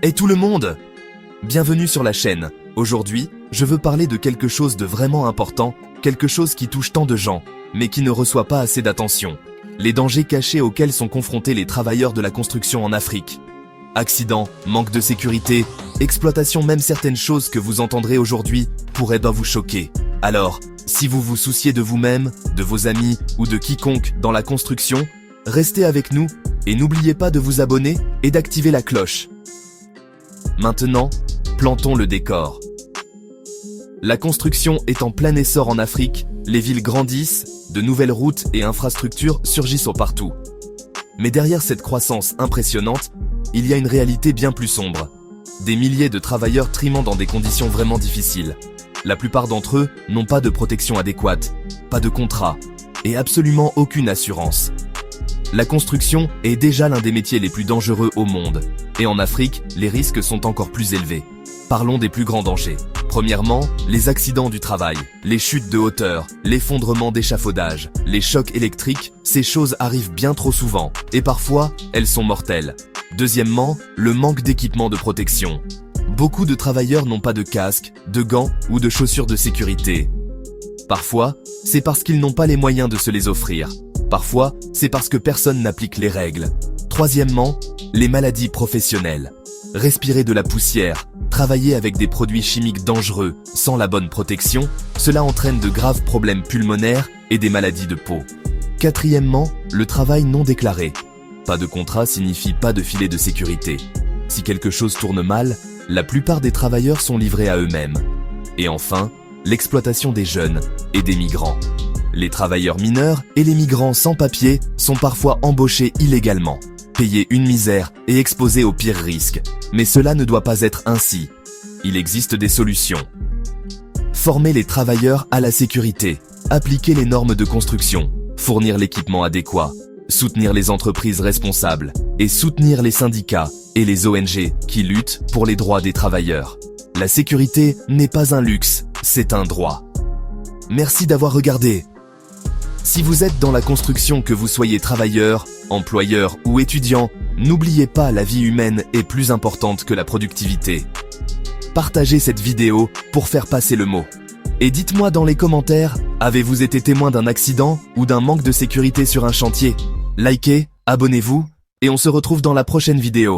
Hey tout le monde! Bienvenue sur la chaîne. Aujourd'hui, je veux parler de quelque chose de vraiment important, quelque chose qui touche tant de gens, mais qui ne reçoit pas assez d'attention. Les dangers cachés auxquels sont confrontés les travailleurs de la construction en Afrique. Accidents, manque de sécurité, exploitation, même certaines choses que vous entendrez aujourd'hui pourraient vous choquer. Alors, si vous vous souciez de vous-même, de vos amis ou de quiconque dans la construction, restez avec nous et n'oubliez pas de vous abonner et d'activer la cloche. Maintenant, plantons le décor. La construction est en plein essor en Afrique, les villes grandissent, de nouvelles routes et infrastructures surgissent au partout. Mais derrière cette croissance impressionnante, il y a une réalité bien plus sombre. Des milliers de travailleurs trimant dans des conditions vraiment difficiles. La plupart d'entre eux n'ont pas de protection adéquate, pas de contrat et absolument aucune assurance. La construction est déjà l'un des métiers les plus dangereux au monde. Et en Afrique, les risques sont encore plus élevés. Parlons des plus grands dangers. Premièrement, les accidents du travail, les chutes de hauteur, l'effondrement d'échafaudage, les chocs électriques, ces choses arrivent bien trop souvent. Et parfois, elles sont mortelles. Deuxièmement, le manque d'équipement de protection. Beaucoup de travailleurs n'ont pas de casque, de gants ou de chaussures de sécurité. Parfois, c'est parce qu'ils n'ont pas les moyens de se les offrir. Parfois, c'est parce que personne n'applique les règles. Troisièmement, les maladies professionnelles. Respirer de la poussière, travailler avec des produits chimiques dangereux, sans la bonne protection, cela entraîne de graves problèmes pulmonaires et des maladies de peau. Quatrièmement, le travail non déclaré. Pas de contrat signifie pas de filet de sécurité. Si quelque chose tourne mal, la plupart des travailleurs sont livrés à eux-mêmes. Et enfin, l'exploitation des jeunes et des migrants. Les travailleurs mineurs et les migrants sans papier sont parfois embauchés illégalement, payés une misère et exposés aux pires risques. Mais cela ne doit pas être ainsi. Il existe des solutions. Former les travailleurs à la sécurité, appliquer les normes de construction, fournir l'équipement adéquat, soutenir les entreprises responsables et soutenir les syndicats et les ONG qui luttent pour les droits des travailleurs. La sécurité n'est pas un luxe, c'est un droit. Merci d'avoir regardé. Si vous êtes dans la construction, que vous soyez travailleur, employeur ou étudiant, n'oubliez pas, la vie humaine est plus importante que la productivité. Partagez cette vidéo pour faire passer le mot. Et dites-moi dans les commentaires, avez-vous été témoin d'un accident ou d'un manque de sécurité sur un chantier? Likez, abonnez-vous et on se retrouve dans la prochaine vidéo.